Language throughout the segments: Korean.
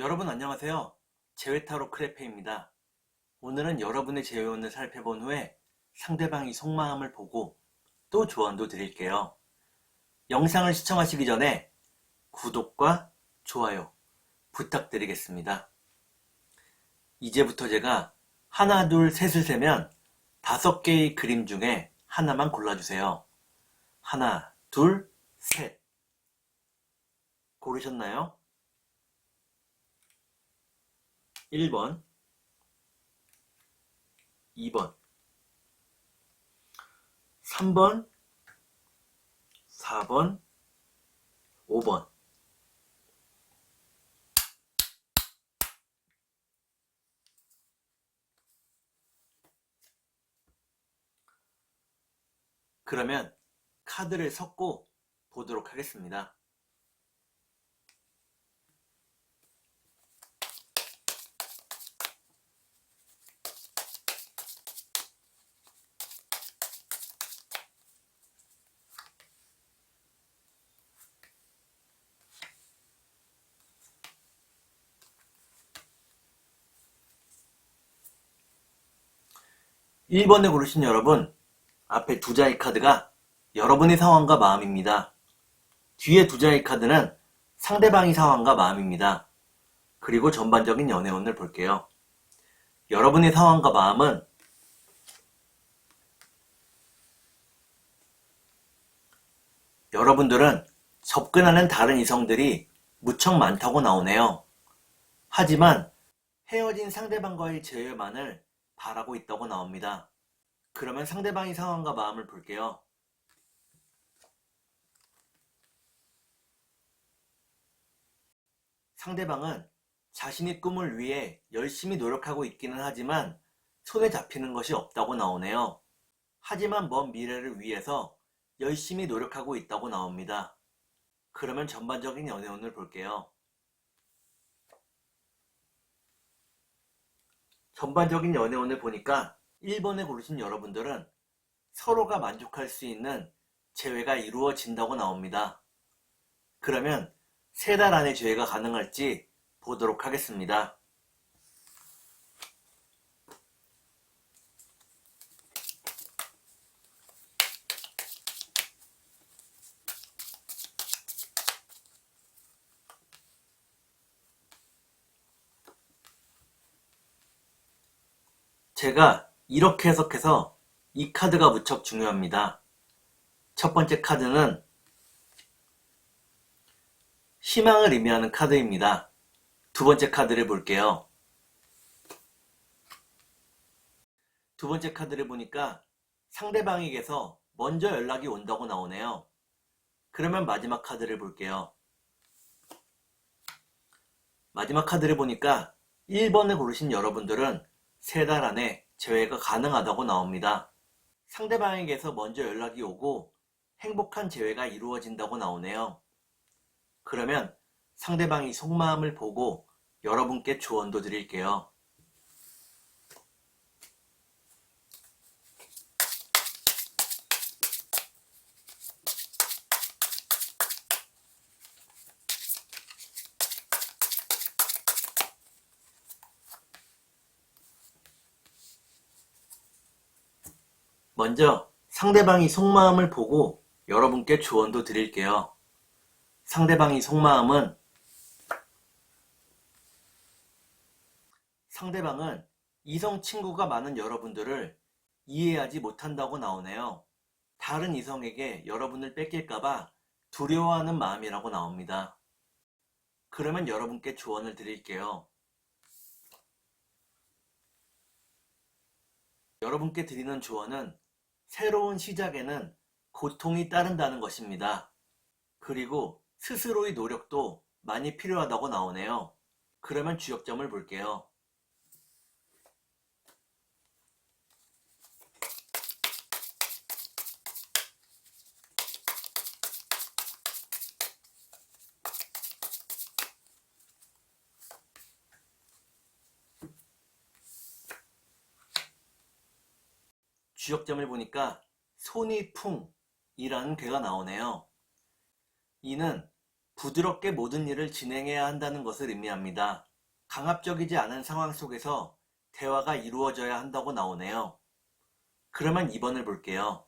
여러분 안녕하세요. 제외타로 크레페입니다. 오늘은 여러분의 제외운을 살펴본 후에 상대방이 속마음을 보고 또 조언도 드릴게요. 영상을 시청하시기 전에 구독과 좋아요 부탁드리겠습니다. 이제부터 제가 하나, 둘, 셋을 세면 5개의 그림 중에 하나만 골라주세요. 하나, 둘, 셋. 고르셨나요? 1번, 2번, 3번, 4번, 5번. 그러면 카드를 섞고 보도록 하겠습니다. (1번) 1번에 고르신 여러분, 앞에 두 장의 카드가 여러분의 상황과 마음입니다. 뒤에 두 장의 카드는 상대방의 상황과 마음입니다. 그리고 전반적인 연애운을 볼게요. 여러분의 상황과 마음은 여러분들은 접근하는 다른 이성들이 무척 많다고 나오네요. 하지만 헤어진 상대방과의 재회만을 바라고 있다고 나옵니다. 그러면 상대방의 상황과 마음을 볼게요. 상대방은 자신의 꿈을 위해 열심히 노력하고 있기는 하지만 손에 잡히는 것이 없다고 나오네요. 하지만 먼 미래를 위해서 열심히 노력하고 있다고 나옵니다. 그러면 전반적인 연애운을 볼게요. 전반적인 연애운을 보니까 1번에 고르신 여러분들은 서로가 만족할 수 있는 재회가 이루어진다고 나옵니다. 그러면 3달 안에 재회가 가능할지 보도록 하겠습니다. 제가 이렇게 해석해서 이 카드가 무척 중요합니다. 첫 번째 카드는 희망을 의미하는 카드입니다. 두 번째 카드를 볼게요. 두 번째 카드를 보니까 상대방에게서 먼저 연락이 온다고 나오네요. 그러면 마지막 카드를 볼게요. 마지막 카드를 보니까 1번을 고르신 여러분들은 3달 안에 재회가 가능하다고 나옵니다. 상대방에게서 먼저 연락이 오고 행복한 재회가 이루어진다고 나오네요. 그러면 상대방이 속마음을 보고 여러분께 조언도 드릴게요. 먼저 상대방이 속마음을 보고 여러분께 조언도 드릴게요. 상대방의 속마음은 상대방은 이성 친구가 많은 여러분들을 이해하지 못한다고 나오네요. 다른 이성에게 여러분을 뺏길까봐 두려워하는 마음이라고 나옵니다. 그러면 여러분께 조언을 드릴게요. 여러분께 드리는 조언은 새로운 시작에는 고통이 따른다는 것입니다. 그리고 스스로의 노력도 많이 필요하다고 나오네요. 그러면 주역점을 볼게요. 주역점을 보니까 손이 풍이라는 괴가 나오네요. 이는 부드럽게 모든 일을 진행해야 한다는 것을 의미합니다. 강압적이지 않은 상황 속에서 대화가 이루어져야 한다고 나오네요. 그러면 2번을 볼게요.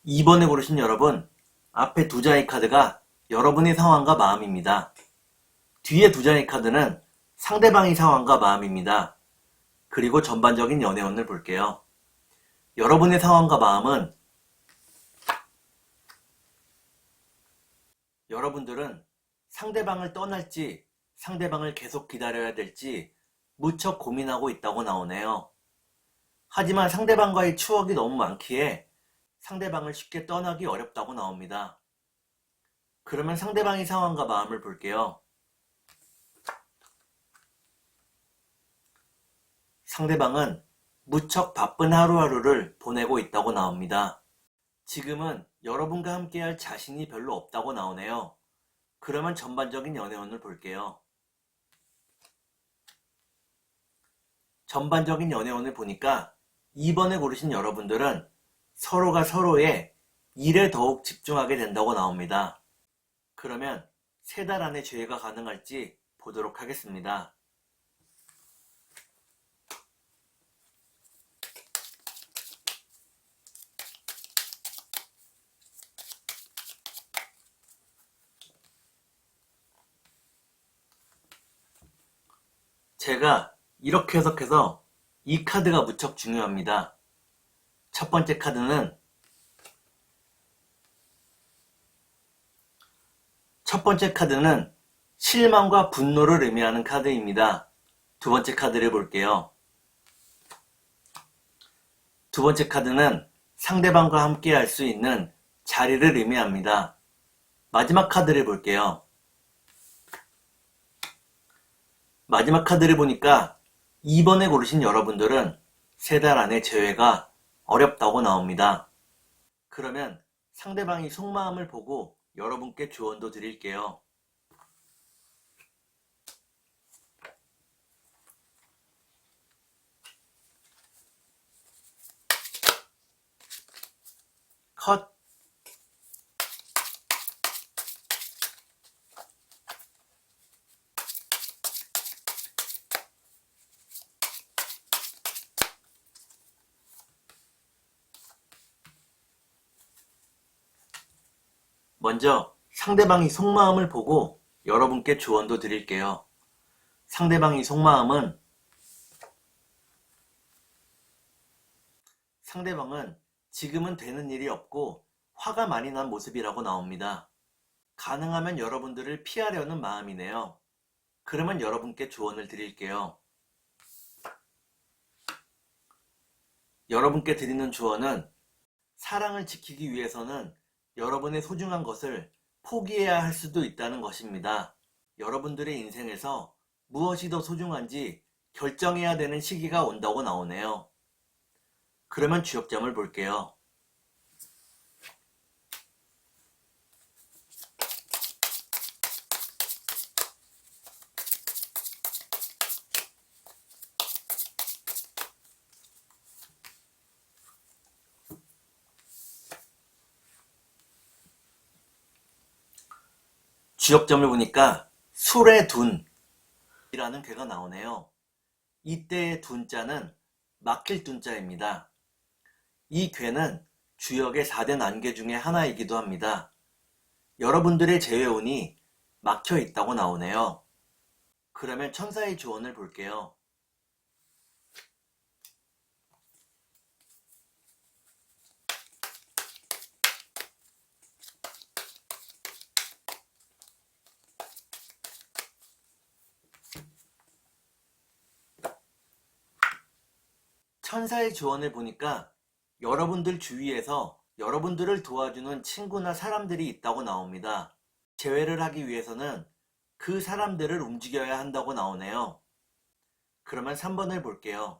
이 2번에 고르신 여러분, 앞에 두 장의 카드가 여러분의 상황과 마음입니다. 뒤에 두 장의 카드는 상대방의 상황과 마음입니다. 그리고 전반적인 연애운을 볼게요. 여러분의 상황과 마음은 여러분들은 상대방을 떠날지 상대방을 계속 기다려야 될지 무척 고민하고 있다고 나오네요. 하지만 상대방과의 추억이 너무 많기에 상대방을 쉽게 떠나기 어렵다고 나옵니다. 그러면 상대방의 상황과 마음을 볼게요. 상대방은 무척 바쁜 하루하루를 보내고 있다고 나옵니다. 지금은 여러분과 함께할 자신이 별로 없다고 나오네요. 그러면 전반적인 연애운을 볼게요. 전반적인 연애운을 보니까 2번에 고르신 여러분들은 서로가 서로의 일에 더욱 집중하게 된다고 나옵니다. 그러면 3달 안에 재회가 가능할지 보도록 하겠습니다. 제가 이렇게 해석해서 이 카드가 무척 중요합니다. 첫 번째 카드는 실망과 분노를 의미하는 카드입니다. 두 번째 카드를 볼게요. 두 번째 카드는 상대방과 함께 할 수 있는 자리를 의미합니다. 마지막 카드를 볼게요. 마지막 카드를 보니까 2번에 고르신 여러분들은 3달 안에 재회가 어렵다고 나옵니다. 그러면 상대방이 속마음을 보고 여러분께 조언도 드릴게요. 컷! 먼저 상대방이 속마음을 보고 여러분께 조언도 드릴게요. 상대방의 속마음은 상대방은 지금은 되는 일이 없고 화가 많이 난 모습이라고 나옵니다. 가능하면 여러분들을 피하려는 마음이네요. 그러면 여러분께 조언을 드릴게요. 여러분께 드리는 조언은 사랑을 지키기 위해서는 여러분의 소중한 것을 포기해야 할 수도 있다는 것입니다. 여러분들의 인생에서 무엇이 더 소중한지 결정해야 되는 시기가 온다고 나오네요. 그러면 주역점을 볼게요. 주역점을 보니까 술의 둔이라는 괴가 나오네요. 이때의 둔자는 막힐 둔자입니다. 이 괴는 주역의 4대 난괴 중에 하나이기도 합니다. 여러분들의 재회운이 막혀 있다고 나오네요. 그러면 천사의 조언을 볼게요. 천사의 조언을 보니까 여러분들 주위에서 여러분들을 도와주는 친구나 사람들이 있다고 나옵니다. 재회를 하기 위해서는 그 사람들을 움직여야 한다고 나오네요. 그러면 3번을 볼게요.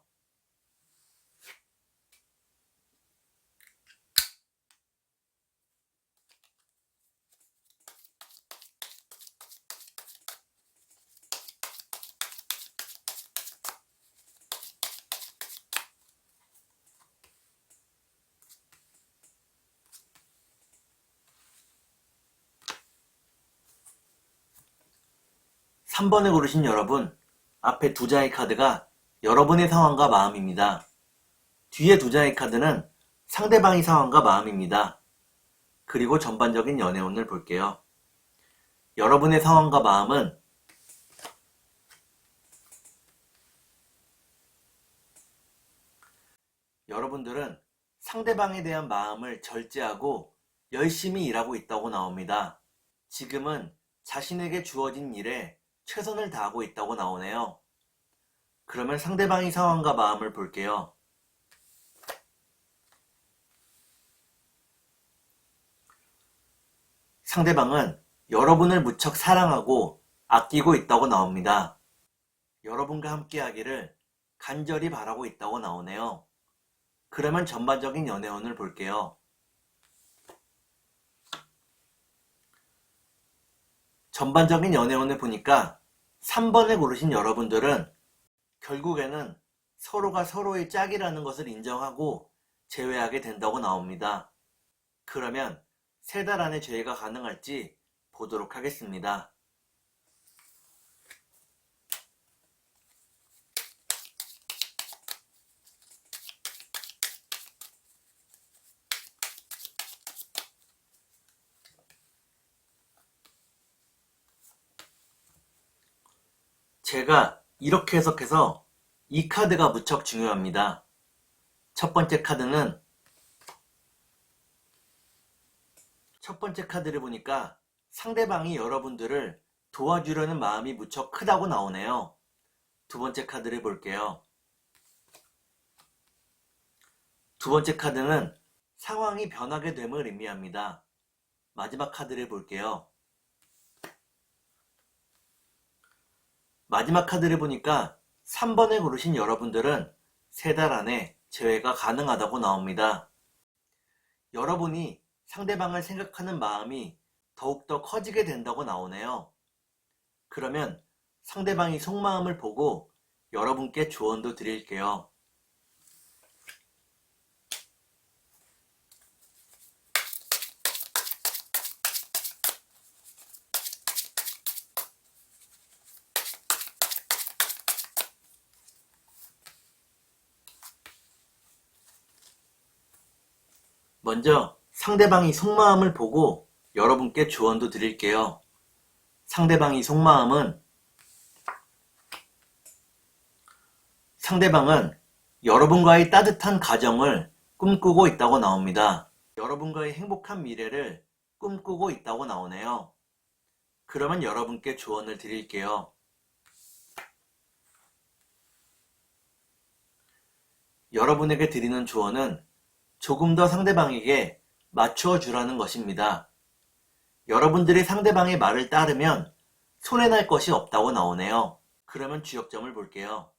3번을 고르신 여러분, 앞에 두 장의 카드가 여러분의 상황과 마음입니다. 뒤에 두 장의 카드는 상대방의 상황과 마음입니다. 그리고 전반적인 연애운을 볼게요. 여러분의 상황과 마음은 여러분들은 상대방에 대한 마음을 절제하고 열심히 일하고 있다고 나옵니다. 지금은 자신에게 주어진 일에 최선을 다하고 있다고 나오네요. 그러면 상대방의 상황과 마음을 볼게요. 상대방은 여러분을 무척 사랑하고 아끼고 있다고 나옵니다. 여러분과 함께 하기를 간절히 바라고 있다고 나오네요. 그러면 전반적인 연애운을 볼게요. 전반적인 연애운을 보니까 3번을 고르신 여러분들은 결국에는 서로가 서로의 짝이라는 것을 인정하고 재회하게 된다고 나옵니다. 그러면 3달 안에 재회가 가능할지 보도록 하겠습니다. 제가 이렇게 해석해서 이 카드가 무척 중요합니다. 첫 번째 카드를 보니까 상대방이 여러분들을 도와주려는 마음이 무척 크다고 나오네요. 두 번째 카드를 볼게요. 두 번째 카드는 상황이 변하게 됨을 의미합니다. 마지막 카드를 볼게요. 마지막 카드를 보니까 3번을 고르신 여러분들은 3달 안에 재회가 가능하다고 나옵니다. 여러분이 상대방을 생각하는 마음이 더욱더 커지게 된다고 나오네요. 그러면 상대방이 속마음을 보고 여러분께 조언도 드릴게요. 먼저 상대방이 속마음을 보고 여러분께 조언도 드릴게요. 상대방은 여러분과의 따뜻한 가정을 꿈꾸고 있다고 나옵니다. 여러분과의 행복한 미래를 꿈꾸고 있다고 나오네요. 그러면 여러분께 조언을 드릴게요. 여러분에게 드리는 조언은 조금 더 상대방에게 맞추어 주라는 것입니다. 여러분들이 상대방의 말을 따르면 손해날 것이 없다고 나오네요. 그러면 주역점을 볼게요.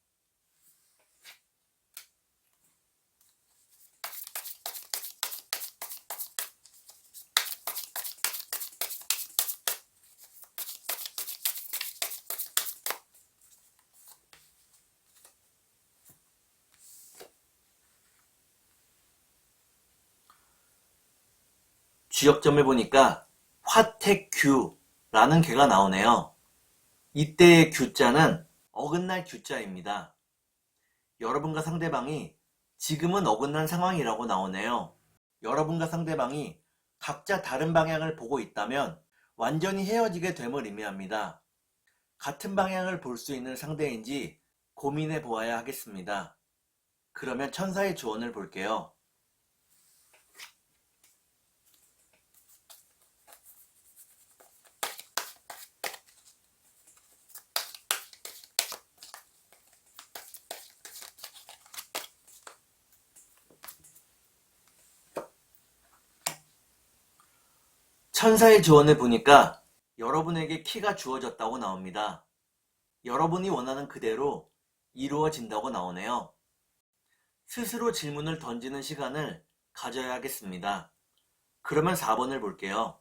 주역점을 보니까 화택규라는 개가 나오네요. 이때의 규자는 어긋날 규자입니다. 여러분과 상대방이 지금은 어긋난 상황이라고 나오네요. 여러분과 상대방이 각자 다른 방향을 보고 있다면 완전히 헤어지게 됨을 의미합니다. 같은 방향을 볼 수 있는 상대인지 고민해 보아야 하겠습니다. 그러면 천사의 조언을 볼게요. 천사의 조언을 보니까 여러분에게 키가 주어졌다고 나옵니다. 여러분이 원하는 그대로 이루어진다고 나오네요. 스스로 질문을 던지는 시간을 가져야 하겠습니다. 그러면 4번을 볼게요.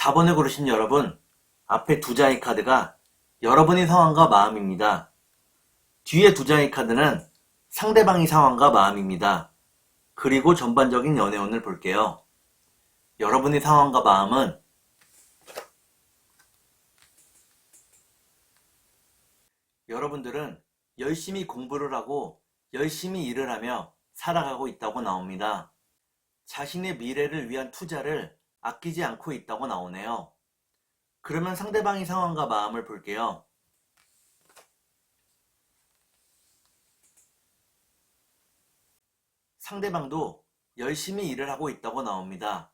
4번을 고르신 여러분, 앞에 두 장의 카드가 여러분의 상황과 마음입니다. 뒤에 두 장의 카드는 상대방의 상황과 마음입니다. 그리고 전반적인 연애운을 볼게요. 여러분의 상황과 마음은 여러분들은 열심히 공부를 하고 열심히 일을 하며 살아가고 있다고 나옵니다. 자신의 미래를 위한 투자를 아끼지 않고 있다고 나오네요. 그러면 상대방의 상황과 마음을 볼게요. 상대방도 열심히 일을 하고 있다고 나옵니다.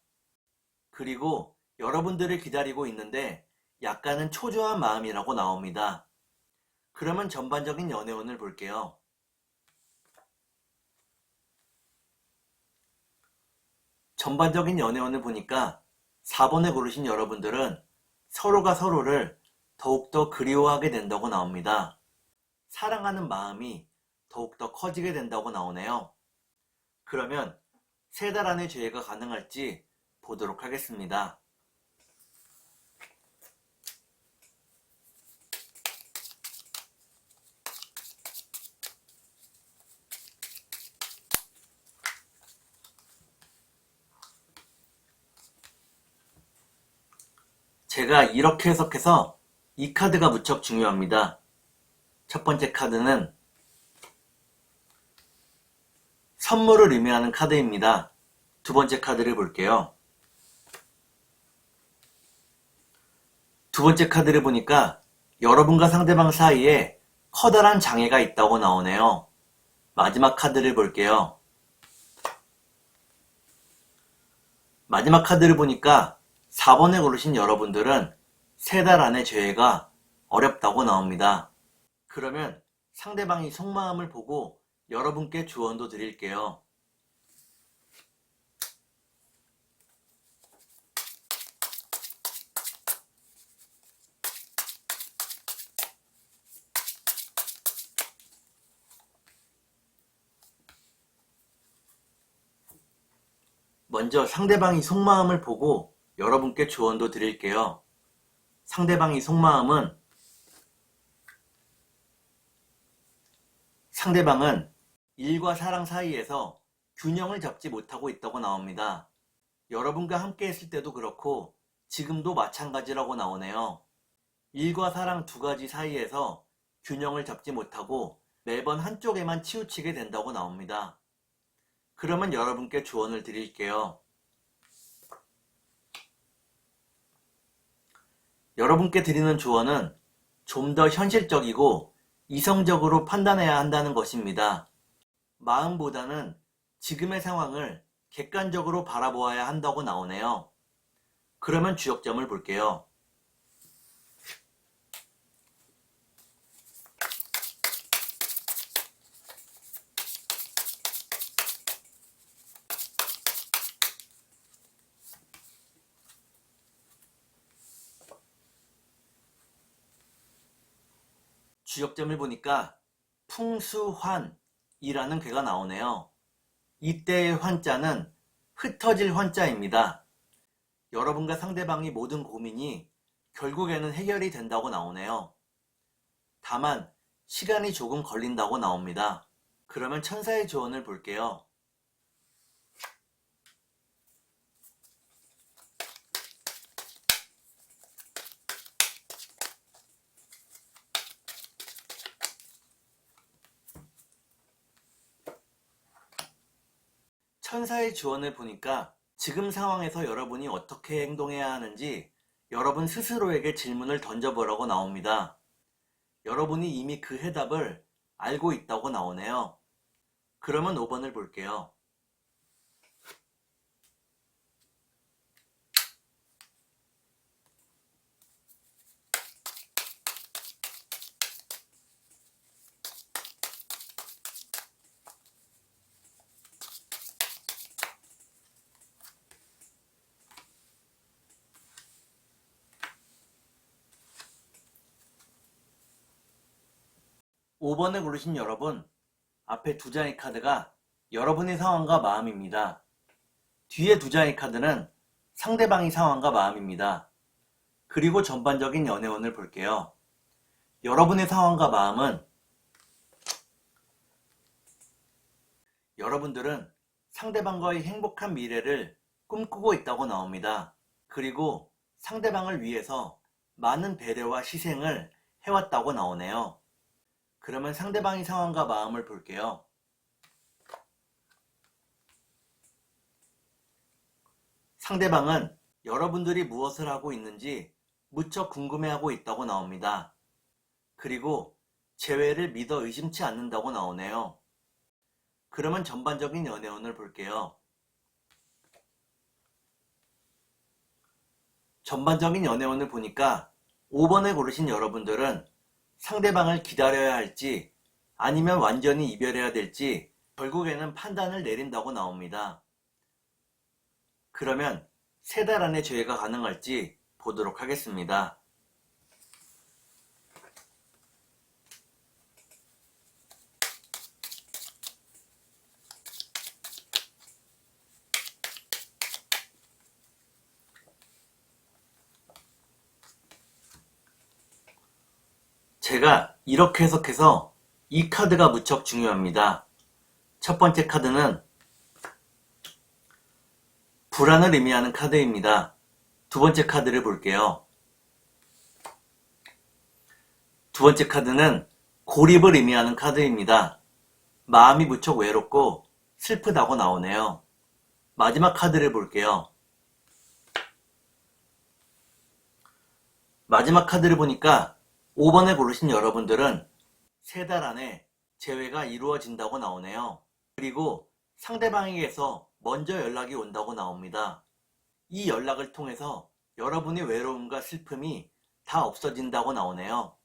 그리고 여러분들을 기다리고 있는데 약간은 초조한 마음이라고 나옵니다. 그러면 전반적인 연애운을 볼게요. 전반적인 연애운을 보니까 4번에 고르신 여러분들은 서로가 서로를 더욱더 그리워하게 된다고 나옵니다. 사랑하는 마음이 더욱더 커지게 된다고 나오네요. 그러면 3달 안에 재회가 가능할지 보도록 하겠습니다. 제가 이렇게 해석해서 이 카드가 무척 중요합니다. 첫 번째 카드는 선물을 의미하는 카드입니다. 두 번째 카드를 볼게요. 두 번째 카드를 보니까 여러분과 상대방 사이에 커다란 장애가 있다고 나오네요. 마지막 카드를 볼게요. 마지막 카드를 보니까 4번에 고르신 여러분들은 3달 안에 재회가 어렵다고 나옵니다. 그러면 상대방이 속마음을 보고 여러분께 조언도 드릴게요. 먼저 상대방이 속마음을 보고 여러분께 조언도 드릴게요. 상대방의 속마음은 상대방은 일과 사랑 사이에서 균형을 잡지 못하고 있다고 나옵니다. 여러분과 함께 했을 때도 그렇고 지금도 마찬가지라고 나오네요. 일과 사랑 두 가지 사이에서 균형을 잡지 못하고 매번 한쪽에만 치우치게 된다고 나옵니다. 그러면 여러분께 조언을 드릴게요. 여러분께 드리는 조언은 좀 더 현실적이고 이성적으로 판단해야 한다는 것입니다. 마음보다는 지금의 상황을 객관적으로 바라보아야 한다고 나오네요. 그러면 주역점을 볼게요. 주역점을 보니까 풍수환이라는 괴가 나오네요. 이때의 환자는 흩어질 환자입니다. 여러분과 상대방의 모든 고민이 결국에는 해결이 된다고 나오네요. 다만 시간이 조금 걸린다고 나옵니다. 그러면 천사의 조언을 볼게요. 천사의 조언을 보니까 지금 상황에서 여러분이 어떻게 행동해야 하는지 여러분 스스로에게 질문을 던져보라고 나옵니다. 여러분이 이미 그 해답을 알고 있다고 나오네요. 그러면 5번을 볼게요. 오 번을 고르신 여러분, 앞에 두 장의 카드가 여러분의 상황과 마음입니다. 뒤에 두 장의 카드는 상대방의 상황과 마음입니다. 그리고 전반적인 연애운을 볼게요. 여러분의 상황과 마음은 여러분들은 상대방과의 행복한 미래를 꿈꾸고 있다고 나옵니다. 그리고 상대방을 위해서 많은 배려와 희생을 해왔다고 나오네요. 그러면 상대방의 상황과 마음을 볼게요. 상대방은 여러분들이 무엇을 하고 있는지 무척 궁금해하고 있다고 나옵니다. 그리고 재회를 믿어 의심치 않는다고 나오네요. 그러면 전반적인 연애운을 볼게요. 전반적인 연애운을 보니까 5번을 고르신 여러분들은 상대방을 기다려야 할지 아니면 완전히 이별해야 될지 결국에는 판단을 내린다고 나옵니다. 그러면 3달 안에 재회가 가능할지 보도록 하겠습니다. 제가 이렇게 해석해서 이 카드가 무척 중요합니다. 첫 번째 카드는 불안을 의미하는 카드입니다. 두 번째 카드를 볼게요. 두 번째 카드는 고립을 의미하는 카드입니다. 마음이 무척 외롭고 슬프다고 나오네요. 마지막 카드를 볼게요. 마지막 카드를 보니까 5번을 고르신 여러분들은 3달 안에 재회가 이루어진다고 나오네요. 그리고 상대방에게서 먼저 연락이 온다고 나옵니다. 이 연락을 통해서 여러분의 외로움과 슬픔이 다 없어진다고 나오네요.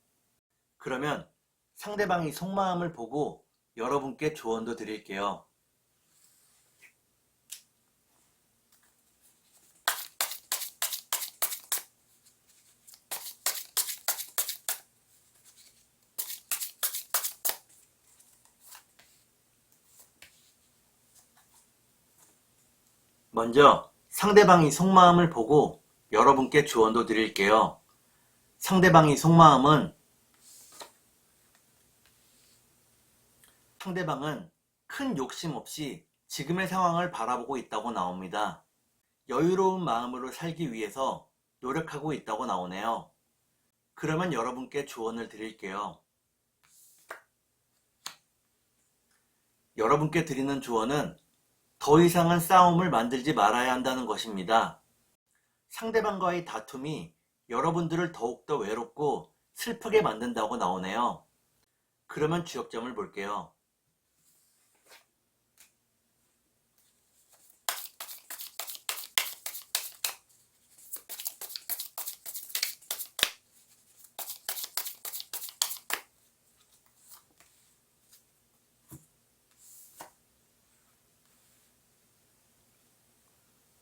그러면 상대방이 속마음을 보고 여러분께 조언도 드릴게요. 먼저 상대방이 속마음을 보고 여러분께 조언도 드릴게요. 상대방의 속마음은 상대방은 큰 욕심 없이 지금의 상황을 바라보고 있다고 나옵니다. 여유로운 마음으로 살기 위해서 노력하고 있다고 나오네요. 그러면 여러분께 조언을 드릴게요. 여러분께 드리는 조언은 더 이상은 싸움을 만들지 말아야 한다는 것입니다. 상대방과의 다툼이 여러분들을 더욱더 외롭고 슬프게 만든다고 나오네요. 그러면 주역점을 볼게요.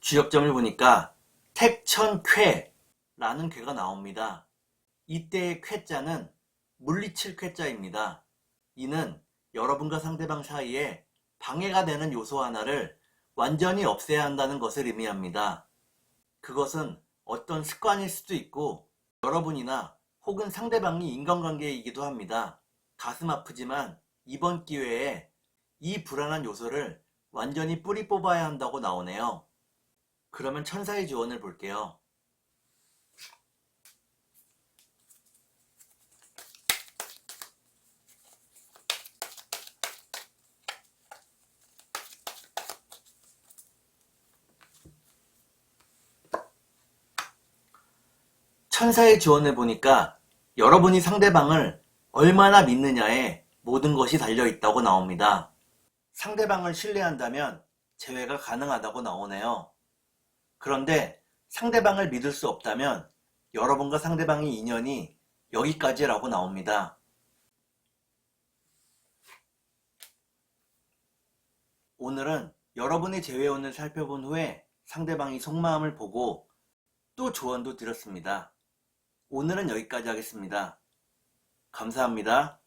주역점을 보니까 택천쾌라는 쾌가 나옵니다. 이때의 쾌자는 물리칠 쾌자입니다. 이는 여러분과 상대방 사이에 방해가 되는 요소 하나를 완전히 없애야 한다는 것을 의미합니다. 그것은 어떤 습관일 수도 있고 여러분이나 혹은 상대방이 인간관계이기도 합니다. 가슴 아프지만 이번 기회에 이 불안한 요소를 완전히 뿌리 뽑아야 한다고 나오네요. 그러면 천사의 조언을 볼게요. 천사의 조언을 보니까 여러분이 상대방을 얼마나 믿느냐에 모든 것이 달려있다고 나옵니다. 상대방을 신뢰한다면 재회가 가능하다고 나오네요. 그런데 상대방을 믿을 수 없다면 여러분과 상대방의 인연이 여기까지라고 나옵니다. 오늘은 여러분의 재회운을 살펴본 후에 상대방의 속마음을 보고 또 조언도 드렸습니다. 오늘은 여기까지 하겠습니다. 감사합니다.